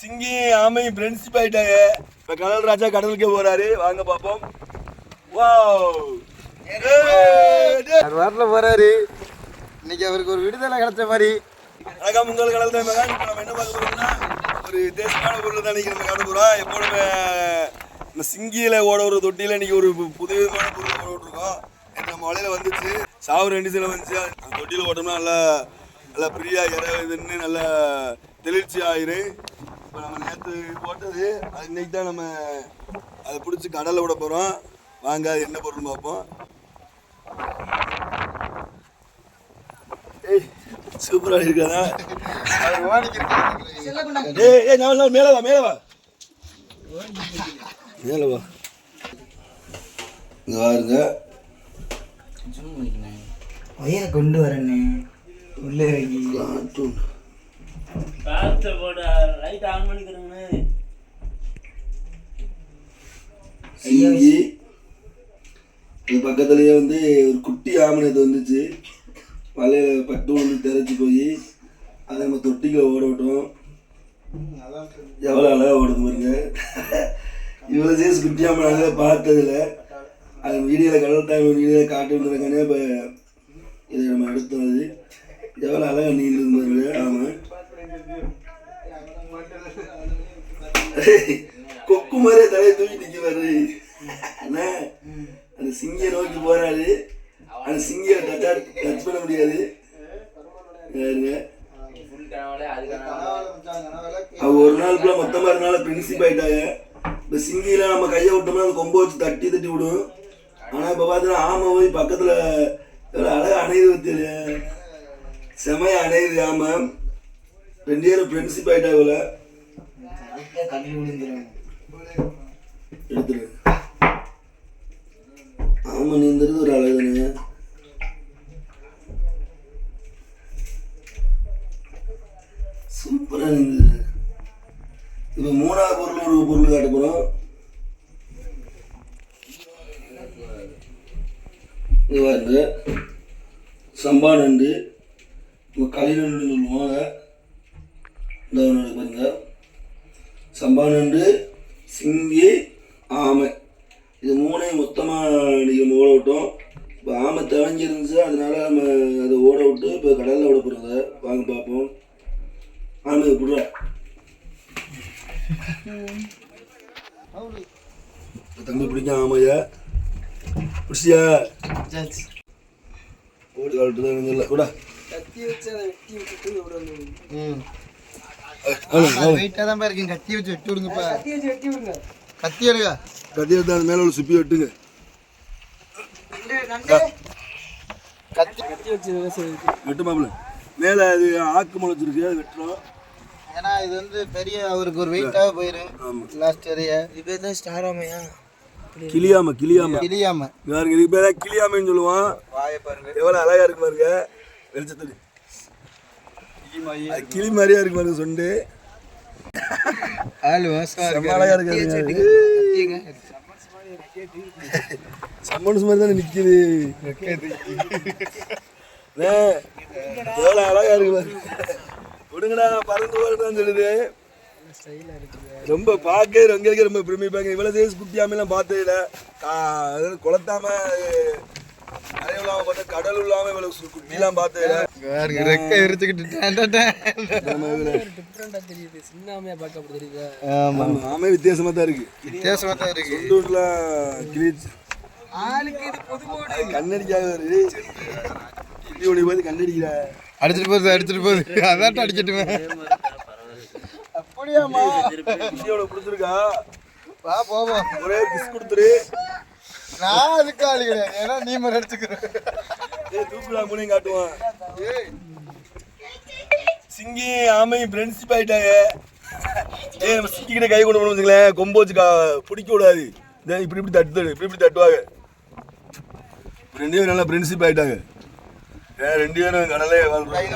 சிங்கி ஆமை ஃப்ரெண்ட்ஷிப் ஆயிட்டாங்க. இப்ப கடல் ராஜா கடலுக்கே போறாரு. வாங்க பாப்போம். வாவ் வரல போறாரு. இன்னைக்கு அவருக்கு ஒரு விடுதலை கிடைச்ச மாதிரி. வணக்கம், உங்கள் கடல் தான். இப்போ நம்ம என்ன பார்க்க போறோம்னா ஒரு வித்தியாசமான பொருள் தான் நம்ம காட்ட போறோம். எப்போதுமே நம்ம சிங்கியில ஓட ஒரு தொட்டியில இன்னைக்கு ஒரு புது விதமான பொருள் ஓட விட்டுருக்கோம். நம்ம மலையில வந்துச்சு, சாவு 2 சில வந்துச்சு. அந்த தொட்டியில ஓட்டோம்னா நல்லா நல்லா ஃப்ரீயா இறங்குதுன்னு நல்லா தெளிர்ச்சி ஆயிரு. இப்போ நம்ம நேற்று போட்டது அது இன்னைக்கு தான் நம்ம அதை பிடிச்சி கடலில் விட போகிறோம். வாங்க அது என்ன பொருள்னு பார்ப்போம். ஏய் சூப்பராக இருக்காதா? ஏய் நான் மேலே வா மேலே வா மேலே வா. இங்கே பாருங்க, வயிறை கொண்டு வரேன்னு உள்ளே சிங்கி. இது பக்கத்துலேயே வந்து ஒரு குட்டி ஆமனது வந்துச்சு. வலையில பட்டு வந்து திரைச்சி போய் அதை நம்ம தொட்டிக்குள்ள ஓட விட்டோம். எவ்வளோ அழகாக ஓடுது பாருங்க. இவ்வளோ சைஸ் குட்டி ஆமனாக பார்த்ததில்ல. அது வீடியோவில் கடல் டைம் வீடியோவில் காட்டுறதுக்கானே இப்போ இதை நம்ம எடுத்தது. எவ்வளோ அழகாக நீந்துது பாருங்க. ஆமாம், கொக்கு மாதிரியே தலையை தூக்கி நிற்கிறாரு. அண்ணா அந்த சிங்கியை நோக்கி போறாரு. அந்த சிங்கியை டச் பண்ண முடியாது. அவங்க ஒரு நாளுக்குள்ள மொத்தமாக இருந்தால பிரின்சிப் ஆயிட்டாங்க. இப்போ சிங்கியில் நம்ம கையை விட்டோம்னா அந்த கொம்பை வச்சு தட்டி தட்டி விடும். ஆனால் இப்போ பார்த்தீங்கன்னா ஆமை போய் பக்கத்தில் எவ்வளோ அழகாக அணையுது பத்தியில. செமையா அணையுது ஆமை. 2 பேரும் ஃப்ரெண்ட்ஷிப் ஆயிட்டாங்க போல. எடுத்துரு. ஆமா, நீந்துறது ஒரு அழகு தானே. சூப்பரா நீந்துது. இப்ப 3வது பொருள் ஒரு பொருள் காட்ட போறோம். இது பாருங்க, சம்பா நண்டு, களி நண்டு சொல்லுவாங்க. இந்த பாருங்க, சம்பா நண்டு, சிங்கி, ஆமை, இது 3ஐயும் மொத்தமாக நீங்கள் ஓட விட்டோம். இப்போ ஆமை தவங்கிருந்துச்சு, அதனால நம்ம அதை ஓட விட்டு இப்போ கடலில் விட போகிறோங்க. வாங்க பார்ப்போம். ஆமை விடுற தம்பி பிடிக்கும் ஆமையா பிடிச்சியா? ஓடி காலட்டு தான் இல்லை கூட கத்தி வச்சு அதை வெட்டி விட்டுட்டு வெயிட்டாக தான் இருக்கீங்க. கத்தி வச்சு வெட்டி விடுங்கப்பா. கத்தி வச்சு வெட்டி விடுங்க. கத்தி எடுங்க. கத்தி எடுத்து அந்த மேலே உள்ள சுப்பி வெட்டுங்க. கத்தி வச்சு வெட்டு மாப்பிள்ள. மேலே அது ஆக்கு முளைச்சிருக்கு, அது வெட்டுறோம். ஏன்னா இது வந்து பெரிய அவருக்கு ஒரு வெயிட்டாக போயிடும். லாஸ்ட் ஏரியா இது பேர் தான் ஸ்டார் ஆமையா? கிளியாமை. கிளியாமை கிளியாமை பாருங்க, இதுக்கு பேர கிளியாமைன்னு சொல்லுவான். வாயை பாருங்க, எவ்வளோ அழகா இருக்கு பாருங்க. வெளிச்சத்துக்கு கிளி மாதிரியா இருக்கு பாருங்க. சொண்டு அழகா இருக்கு. சம்மன்ஸ் மாதிரி தானே நிக்குது. எவ்வளோ அழகா இருக்கு பாருங்க. விடுங்கடா பறந்து போறதுன்னு சொல்லுது. ரொம்ப பார்க்க எங்களுக்கு ரொம்ப பிரமிப்பாங்க. இவ்வளோ சைஸ் குட்டியாமெல்லாம் பார்த்ததில்ல. குளத்தாம நிறைய இல்லாம பார்த்தா கடல் இல்லாம இவ்வளவு குட்டிலாம் பார்த்ததில்ல. ரெக்கை விரிச்சுக்கிட்டு ஆமே வித்தியாசமா தான் இருக்கு. வித்தியாசமா தான் இருக்கு. சொந்தூர்லாம் கிழிச்சு கண்ணடிக்காக போது கண்ணடிக்கிற அடிச்சுட்டு போகுது அதான் அடிச்சிட்டுமே. அப்படியாமா? பிடிச்சிருக்கா? வா போவோம். ஒரே கிஸ் கொடுத்துரு. நான் அதுக்கு ஆளு கிடையாது. ஏன்னா நீ மாதிரி அடிச்சுக்கிறேன். தூக்குடா மூணையும் காட்டுவான். சிங்கி ஆமை ஃப்ரெண்ட்ஷிப் ஆயிட்டாங்க. நம்ம சிங்கி கிட்ட கை கொண்டு போகணும் வச்சுங்களேன், கொம்பு வச்சு பிடிக்க விடாது. இப்படி இப்படி இப்படி தட்டுவாங்க. 2 பேரும் நல்லா ஃப்ரெண்ட்ஷிப் ஆயிட்டாங்க. 2 பேரும் கடலே வாழ்றாங்க.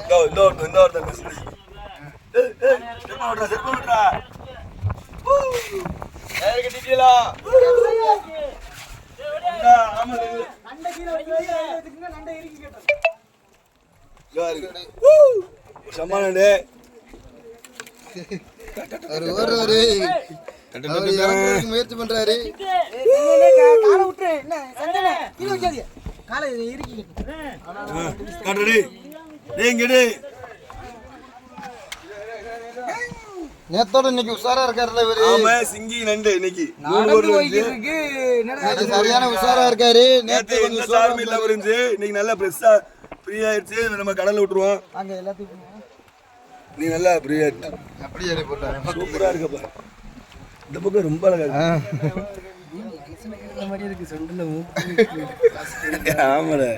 இந்த ஒருத்தர் கட்டிட்டீங்களா? சம்மானே அவர் ஓடுறாரு, அவர் இறங்குறதுக்கு முயற்சி பண்றாரு. காட்டுடி நீங்கடி நேத்தோட இன்னைக்கு உஷாரா இருக்காருல்ல இவரு. ஆமா சிங்கி நண்டு இன்னைக்கு 3 ஊர்ல வந்து இன்னைக்கு சரியான உஷாரா இருக்காரு. நேத்து எந்த சார்பு இல்ல இருந்துச்சு, இன்னைக்கு நல்லா ஃப்ரெஷ்ஷா ஃப்ரீ ஆயிடுச்சு. நம்ம கடல்ல விட்டுருவோம். அங்க எல்லாத்துக்கும் நீ நல்லா ஃப்ரீ ஆயிட்ட. அப்படியே போட்டாரு. சூப்பரா இருக்கப்பா. இந்த பக்கம் ரொம்ப அழகா இருக்கு. ஆமாடா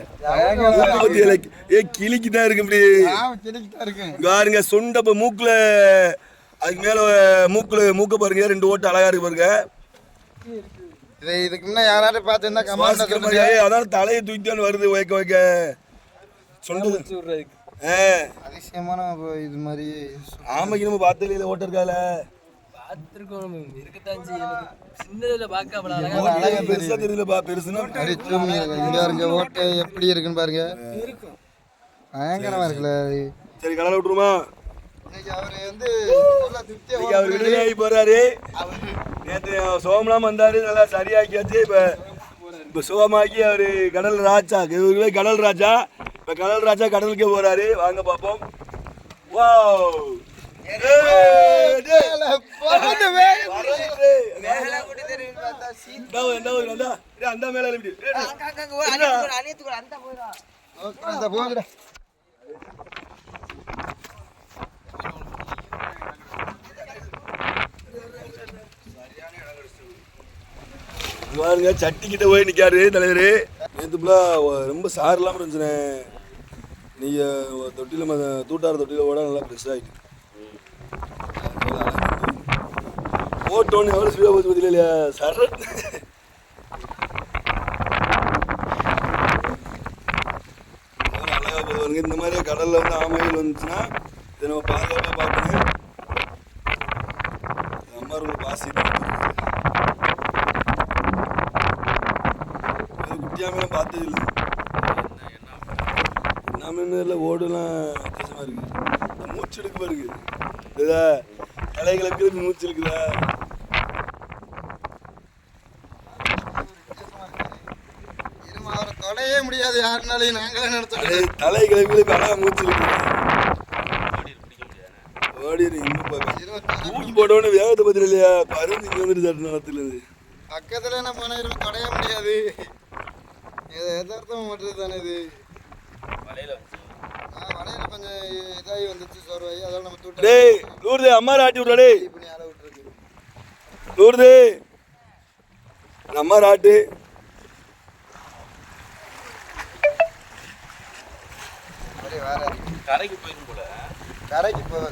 ஏ கிளிக்குதான் இருக்கு இப்படி பாருங்க. சொண்ட மூக்குல அதுக்கு மேல மூக்க பாருங்க, 2 ஓட்டு அழகா இருக்கு பாருங்க. இதுக்கு முன்ன யாராவது பார்த்துருந்தா கமெண்ட். அதான் தலையை தூக்கிட்டு வருது வைக்க வைக்க சொண்டது. அதிசயமான இது மாதிரி. ஆமைக்கு நம்ம பார்த்தல ஓட்ட இருக்கால பெருசா தெரியலப்பா. பெருசுன்னா இங்க ஓட்டை எப்படி இருக்குன்னு பாருங்க. பயங்கரமா இருக்குல்ல. சரி கடலை விட்டுருமா. அவரு வந்து அவர் விடுதலையாகி போறாரு. நேற்று சோமலாம் வந்தாரு, நல்லா சரியாக்கியாச்சு. இப்ப சுகமாக்கி அவரு கடல் ராஜா, கடல் ராஜா. இப்ப கடல் ராஜா கடலுக்கே போறாரு. வாங்க பாப்போம். அந்த மேல பாருங்க, சட்டி கிட்ட போய் நிக்காரு தலைவரு. நேற்று ரொம்ப சார் இல்லாம இருந்துச்சுனே. நீங்க தொட்டில தூட்டார தொட்டில ஓட நல்லா ஃப்ரெஷ் ஆயிட்டு ஓட்டோன்னு எவ்வளவு ஸ்பீடா போச்சு பத்தில இல்லையா சார். அழகா போவாருங்க. இந்த மாதிரி கடல்ல வந்து ஆமைகள் வந்துச்சுன்னா இதை நம்ம பாதுகாப்பா பார்க்கணும். அம்மா ரொம்ப பாசி குட்டியாமையெல்லாம் பார்த்தது இல்லை. என்ன ஓடுலாம் வித்தியாசமா இருக்கு. மூச்சு எடுக்க பாருங்க. இதா கலைகளுக்கு மூச்சு இருக்குதா. தொடையே முடியாது யாருனாலையும். நாங்களே நடத்தோம். தலை கிழமைகளுக்கு அழகா மூச்சு இருக்கு. ஓடிடு தூக்கி போட்டோன்னு வேகத்தை பத்திர இல்லையா. பருந்து இங்க வந்துட்டு சாட்டு நிலத்துல இருந்து பக்கத்துல என்ன பண்ண தொடைய முடியாது. எதார்த்தம் மட்டும் தானே இது. வலையில கொஞ்சம் இதாகி வந்துச்சு சோர்வாயி. அதெல்லாம் நம்ம தூட்டு. டேய் லூர்தே அம்மா ராட்டி விட்றாடே. இப்படி ஆள விட்டுருக்கு லூர்தே அம்மா ராட்டு. கரைக்கு போயிடும் போல. கரைக்கு போக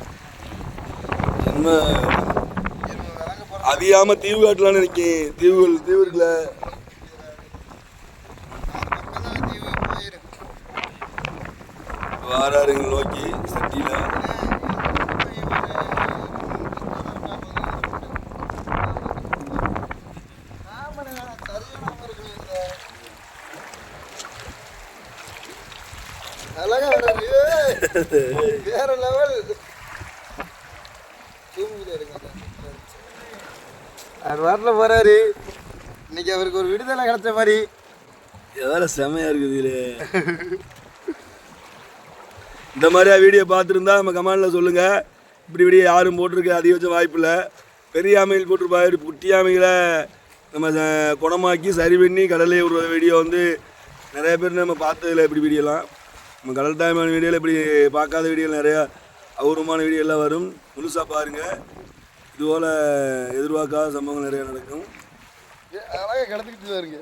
அதிகாம தீவு காட்டலான்னு நினைக்கேன். தீவு இருக்குல்ல. வாராருங்க நோக்கி சட்டியில. அழகா வராரு. வேற லெவல். அவர் வரல போறாரு. இன்னைக்கு அவருக்கு ஒரு விடுதலை கிடைச்ச மாதிரி. எதால செமையா இருக்குது இது. இந்த மாதிரியா வீடியோ பார்த்துருந்தா நம்ம கமெண்டில் சொல்லுங்கள். இப்படி வீடியோ யாரும் போட்டிருக்க அதிகபட்சம் வாய்ப்பு இல்லை. பெரிய ஆமைகள் போட்டிருப்பாரு. குட்டி ஆமைகளை நம்ம குணமாக்கி சரி பண்ணி கடலே விடுற வீடியோ வந்து நிறைய பேர் நம்ம பார்த்ததில்ல. இப்படி வீடியோலாம் நம்ம கடல் தாய்மான வீடியோவில் இப்படி பார்க்காத வீடியோ நிறையா அபூர்வமான வீடியோலாம் வரும். முழுசாக பாருங்கள். இதுபோல் எதிர்பார்க்காத சம்பவங்கள் நிறையா நடக்கும். அழகாக கிடந்துக்கிட்டு பாருங்க.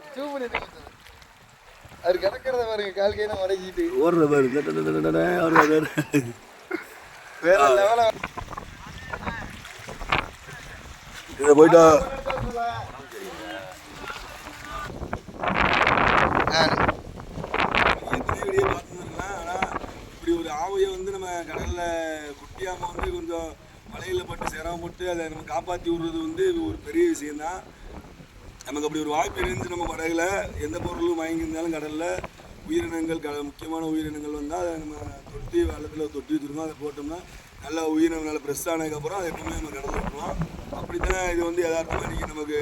அவர் கிடக்கிறத பாருங்க. கால் கையில மடக்கிட்டு ஓடுற பாரு. வேற லெவல. இதை போயிட்டா எத்தனை வீடியோ பார்த்துருக்கலாம். ஆனால் இப்படி ஒரு ஆமையை வந்து நம்ம கடலில் குட்டி ஆமை வந்து கொஞ்சம் மலையில் பட்டு சிரமப்பட்டு அதை நம்ம காப்பாற்றி விடுறது வந்து ஒரு பெரிய விஷயந்தான். நமக்கு அப்படி ஒரு வாய்ப்பு இருந்துச்சு. நம்ம படகுல எந்த பொருளும் வாங்கியிருந்தாலும் கடலில் உயிரினங்கள் முக்கியமான உயிரினங்கள் வந்தால் அதை நம்ம தொட்டி வெள்ளத்தில் தொட்டி வச்சுருக்கோம். அதை போட்டோம்னா நல்லா உயிரினம் நல்லா ஃப்ரெஷ் ஆனதுக்கப்புறம் அதை எப்பவுமே நம்ம கடலில் விட்டுருவோம். அப்படி தான் இது வந்து யதார்த்தமாக இன்றைக்கி நமக்கு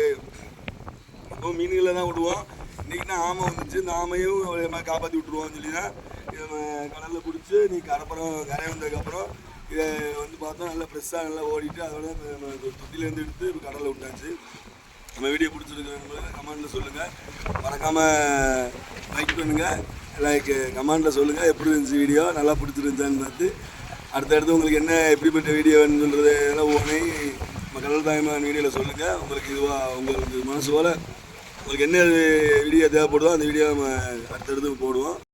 இப்போ மீன்களை தான் விடுவோம். இன்றைக்கினா ஆமை வந்துச்சு, இந்த ஆமையும் காப்பாற்றி விட்டுருவோம்னு சொல்லி தான் இதை நம்ம கடலில் பிடிச்சி கரை வந்ததுக்கப்புறம் இதை வந்து பார்த்தோம் நல்லா ஃப்ரெஷ்ஷாக நல்லா ஓடிட்டு அதோட நம்ம தொட்டிலேருந்து எடுத்து இப்போ கடலில் விட்டாச்சு. நம்ம வீடியோ பிடிச்சிருக்கவங்க கமெண்டில் சொல்லுங்கள், மறக்காமல் லைக் பண்ணுங்கள், லைக் கமெண்டில் சொல்லுங்கள் எப்படி இருந்துச்சு வீடியோ, நல்லா பிடிச்சிருந்துச்சான்னு பார்த்து அடுத்தடுத்து உங்களுக்கு என்ன எப்படிப்பட்ட வீடியோன்னு சொல்கிறது எல்லாம் ஓனே நம்ம கடல் தாய்மான் வீடியோவில் சொல்லுங்கள். உங்களுக்கு இதுவாக உங்களுக்கு மனசு போல் உங்களுக்கு என்ன வீடியோ தேவைப்படுதோ அந்த வீடியோ நம்ம அடுத்தடுத்து போடுவோம்.